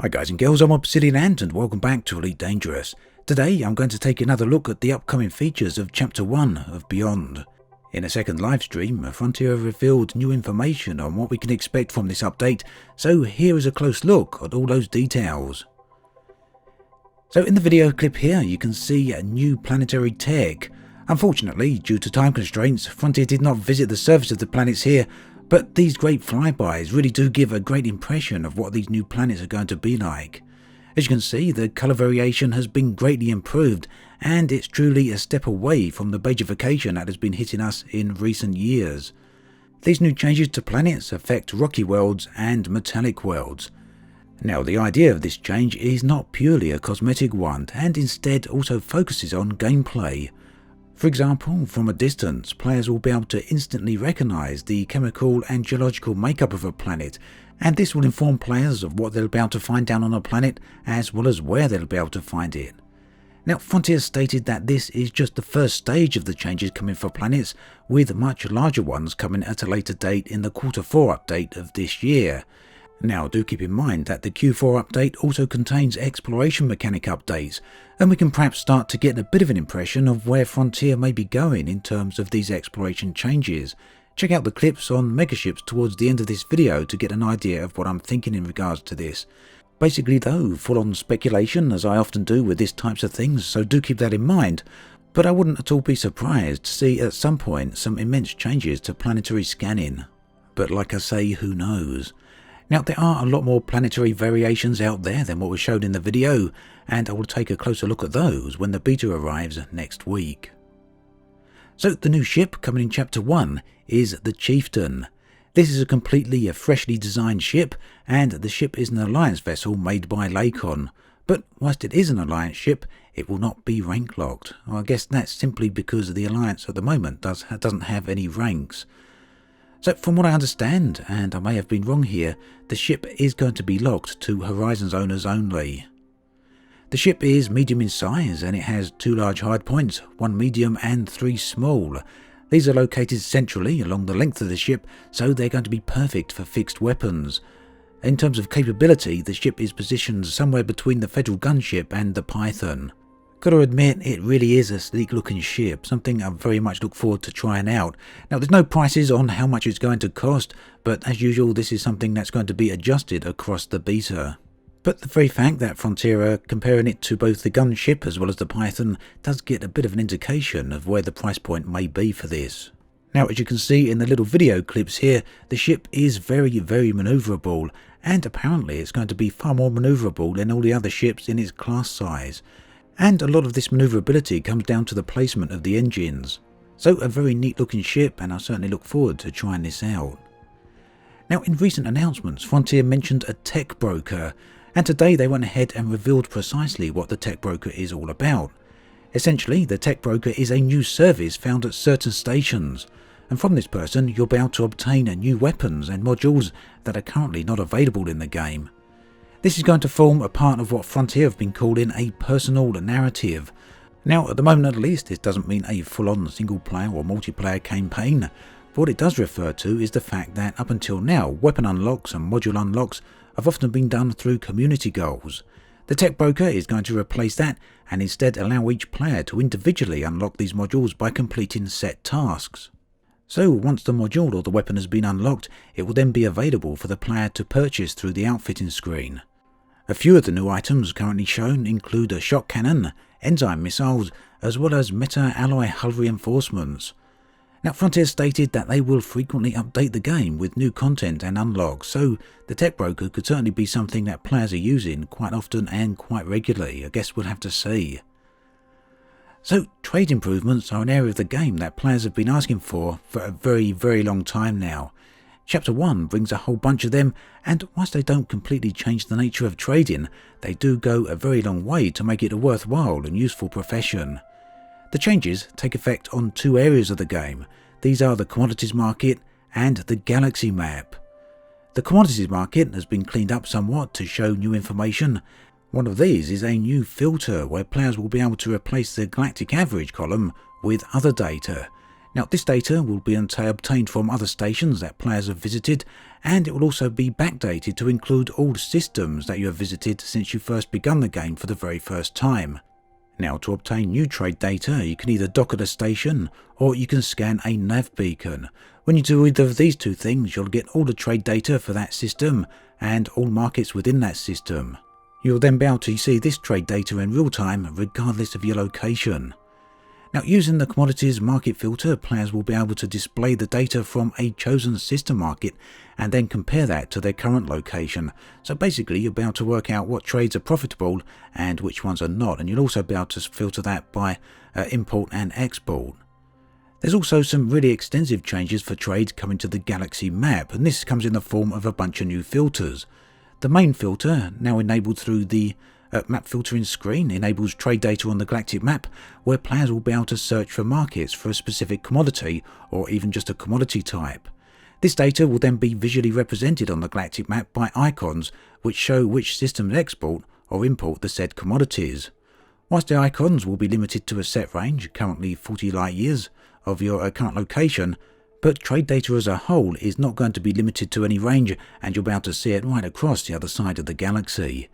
Hi guys and girls, I'm Obsidian Ant and welcome back to Elite Dangerous. Today I'm going to take another look at the upcoming features of Chapter 1 of Beyond. In a second livestream, Frontier have revealed new information on what we can expect from this update, so here is a close look at all those details. So in the video clip here you can see a new planetary tech. Unfortunately, due to time constraints, Frontier did not visit the surface of the planets here, but these great flybys really do give a great impression of what these new planets are going to be like. As you can see, the colour variation has been greatly improved, and it's truly a step away from the beigification that has been hitting us in recent years. These new changes to planets affect rocky worlds and metallic worlds. Now, the idea of this change is not purely a cosmetic one, and instead also focuses on gameplay. For example, from a distance, players will be able to instantly recognise the chemical and geological makeup of a planet, and this will inform players of what they'll be able to find down on a planet, as well as where they'll be able to find it. Now, Frontier stated that this is just the first stage of the changes coming for planets, with much larger ones coming at a later date in the Q4 update of this year. Now, do keep in mind that the Q4 update also contains exploration mechanic updates, and we can perhaps start to get a bit of an impression of where Frontier may be going in terms of these exploration changes. Check out the clips on megaships towards the end of this video to get an idea of what I'm thinking in regards to this. Basically though, full on speculation as I often do with these types of things, so do keep that in mind, but I wouldn't at all be surprised to see at some point some immense changes to planetary scanning. But like I say, who knows? Now, there are a lot more planetary variations out there than what was shown in the video, and I will take a closer look at those when the beta arrives next week. So the new ship coming in Chapter 1 is the Chieftain. This is a completely freshly designed ship, and the ship is an Alliance vessel made by Lakon. But whilst it is an Alliance ship, it will not be rank locked. I guess that's simply because the Alliance at the moment doesn't have any ranks. So from what I understand, and I may have been wrong here, the ship is going to be locked to Horizons owners only. The ship is medium in size and it has 2 large hard points, 1 medium and 3 small. These are located centrally along the length of the ship, so they're going to be perfect for fixed weapons. In terms of capability, the ship is positioned somewhere between the Federal gunship and the Python. Gotta admit, it really is a sleek looking ship, something I very much look forward to trying out. Now, there's no prices on how much it's going to cost, but as usual this is something that's going to be adjusted across the beta. But the very fact that Frontier are comparing it to both the gunship as well as the Python does get a bit of an indication of where the price point may be for this. Now, as you can see in the little video clips here, the ship is very manoeuvrable, and apparently it's going to be far more manoeuvrable than all the other ships in its class size. And a lot of this manoeuvrability comes down to the placement of the engines. So a very neat looking ship, and I certainly look forward to trying this out. Now, in recent announcements, Frontier mentioned a tech broker, and today they went ahead and revealed precisely what the tech broker is all about. Essentially, the tech broker is a new service found at certain stations, and from this person you'll be able to obtain new weapons and modules that are currently not available in the game. This is going to form a part of what Frontier have been calling a personal narrative. Now, at the moment at least, this doesn't mean a full-on single-player or multiplayer campaign. But what it does refer to is the fact that up until now, weapon unlocks and module unlocks have often been done through community goals. The tech broker is going to replace that and instead allow each player to individually unlock these modules by completing set tasks. So once the module or the weapon has been unlocked, it will then be available for the player to purchase through the outfitting screen. A few of the new items currently shown include a shock cannon, enzyme missiles, as well as meta-alloy hull reinforcements. Now, Frontier stated that they will frequently update the game with new content and unlocks, so the tech broker could certainly be something that players are using quite often and quite regularly. I guess we'll have to see. So, trade improvements are an area of the game that players have been asking for a very long time now. Chapter 1 brings a whole bunch of them, and whilst they don't completely change the nature of trading, they do go a very long way to make it a worthwhile and useful profession. The changes take effect on 2 areas of the game. These are the commodities market and the galaxy map. The commodities market has been cleaned up somewhat to show new information. One of these is a new filter where players will be able to replace the galactic average column with other data. Now this data will be obtained from other stations that players have visited, and it will also be backdated to include all systems that you have visited since you first begun the game for the very first time. Now to obtain new trade data, you can either dock at a station or you can scan a nav beacon. When you do either of these two things, you'll get all the trade data for that system and all markets within that system. You'll then be able to see this trade data in real time regardless of your location. Now using the commodities market filter, players will be able to display the data from a chosen system market and then compare that to their current location. So basically you'll be able to work out what trades are profitable and which ones are not, and you'll also be able to filter that by import and export. There's also some really extensive changes for trades coming to the Galaxy map, and this comes in the form of a bunch of new filters. The main filter, now enabled through the map filtering screen, enables trade data on the galactic map, where players will be able to search for markets for a specific commodity or even just a commodity type. This data will then be visually represented on the galactic map by icons which show which systems export or import the said commodities. Whilst the icons will be limited to a set range, currently 40 light years, of your current location, but trade data as a whole is not going to be limited to any range, and you'll be able to see it right across the other side of the galaxy.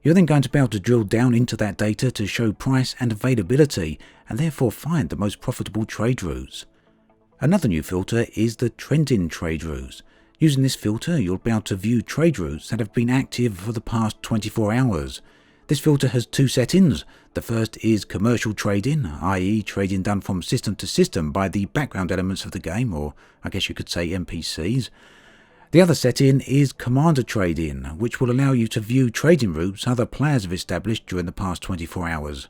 You're then going to be able to drill down into that data to show price and availability, and therefore find the most profitable trade routes. Another new filter is the trending trade routes. Using this filter, you'll be able to view trade routes that have been active for the past 24 hours. This filter has two settings. The first is commercial trading, i.e. trading done from system to system by the background elements of the game, or I guess you could say NPCs. The other setting is commander trading, which will allow you to view trading routes other players have established during the past 24 hours.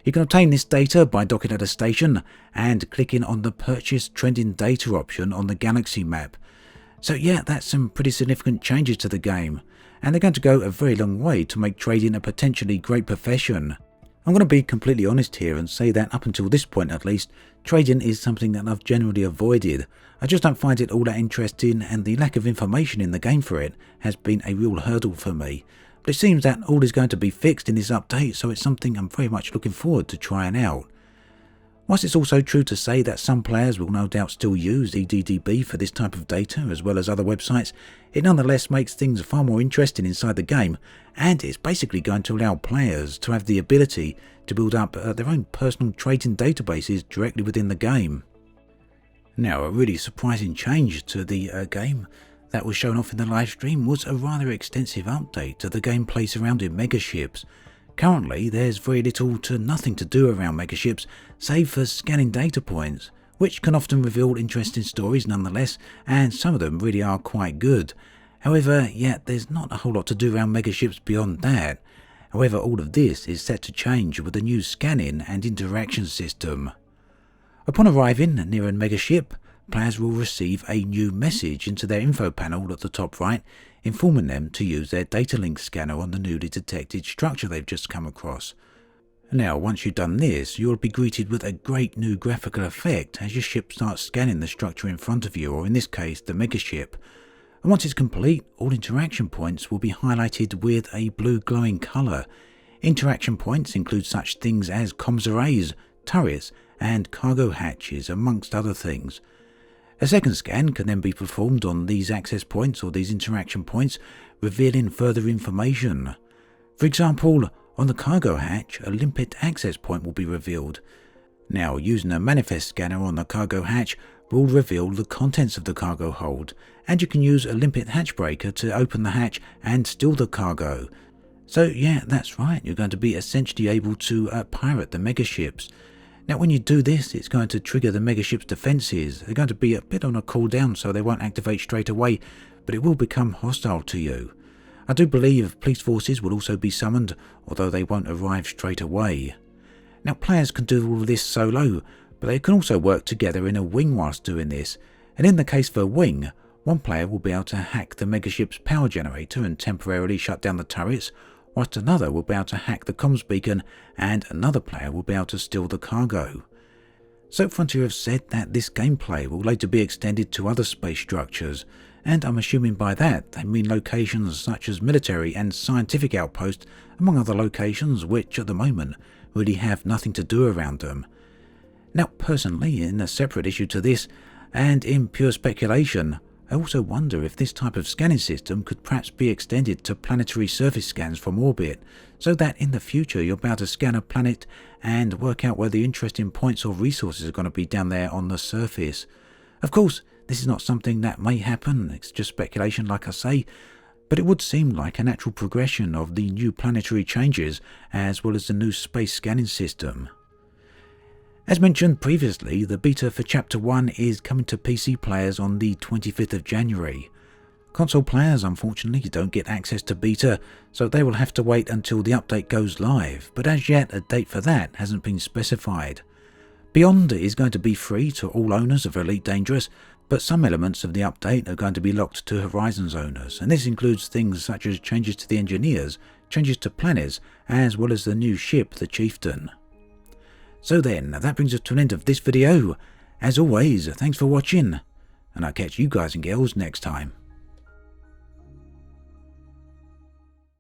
You can obtain this data by docking at a station and clicking on the Purchase Trending Data option on the Galaxy map. So yeah, that's some pretty significant changes to the game, and they're going to go a very long way to make trading a potentially great profession. I'm going to be completely honest here and say that up until this point at least, trading is something that I've generally avoided. I just don't find it all that interesting, and the lack of information in the game for it has been a real hurdle for me. But it seems that all is going to be fixed in this update, so it's something I'm very much looking forward to trying out. Whilst it's also true to say that some players will no doubt still use EDDB for this type of data as well as other websites, it nonetheless makes things far more interesting inside the game, and it's basically going to allow players to have the ability to build up their own personal trading databases directly within the game. Now, a really surprising change to the game that was shown off in the live stream was a rather extensive update to the gameplay surrounding megaships. Currently, there's very little to nothing to do around megaships, save for scanning data points, which can often reveal interesting stories nonetheless, and some of them really are quite good. However, yeah, there's not a whole lot to do around megaships beyond that. However, all of this is set to change with a new scanning and interaction system. Upon arriving near a megaship, players will receive a new message into their info panel at the top right, informing them to use their data link scanner on the newly detected structure they've just come across. Now, once you've done this, you'll be greeted with a great new graphical effect as your ship starts scanning the structure in front of you, or in this case, the megaship. And once it's complete, all interaction points will be highlighted with a blue glowing colour. Interaction points include such things as comms arrays, turrets, and cargo hatches, amongst other things. A second scan can then be performed on these access points or these interaction points, revealing further information. For example, on the cargo hatch, a limpet access point will be revealed. Now, using a manifest scanner on the cargo hatch will reveal the contents of the cargo hold, and you can use a limpet hatch breaker to open the hatch and steal the cargo. So yeah, that's right, you're going to be essentially able to pirate the megaships. Now when you do this, it's going to trigger the megaship's defences. They're going to be a bit on a cooldown, so they won't activate straight away, but it will become hostile to you. I do believe police forces will also be summoned, although they won't arrive straight away. Now players can do all of this solo, but they can also work together in a wing whilst doing this, and in the case for a wing, one player will be able to hack the megaship's power generator and temporarily shut down the turrets, whilst another will be able to hack the comms beacon, and another player will be able to steal the cargo. Soap Frontier have said that this gameplay will later be extended to other space structures, and I'm assuming by that they mean locations such as military and scientific outposts, among other locations which at the moment really have nothing to do around them. Now personally, in a separate issue to this, and in pure speculation, I also wonder if this type of scanning system could perhaps be extended to planetary surface scans from orbit, so that in the future you'll be able to scan a planet and work out where the interesting points or resources are going to be down there on the surface. Of course, this is not something that may happen, it's just speculation like I say, but it would seem like a natural progression of the new planetary changes as well as the new space scanning system. As mentioned previously, the beta for Chapter 1 is coming to PC players on the 25th of January. Console players unfortunately don't get access to beta, so they will have to wait until the update goes live, but as yet a date for that hasn't been specified. Beyond is going to be free to all owners of Elite Dangerous, but some elements of the update are going to be locked to Horizons owners, and this includes things such as changes to the engineers, changes to planets, as well as the new ship, the Chieftain. So then, that brings us to an end of this video. As always, thanks for watching, and I'll catch you guys and girls next time.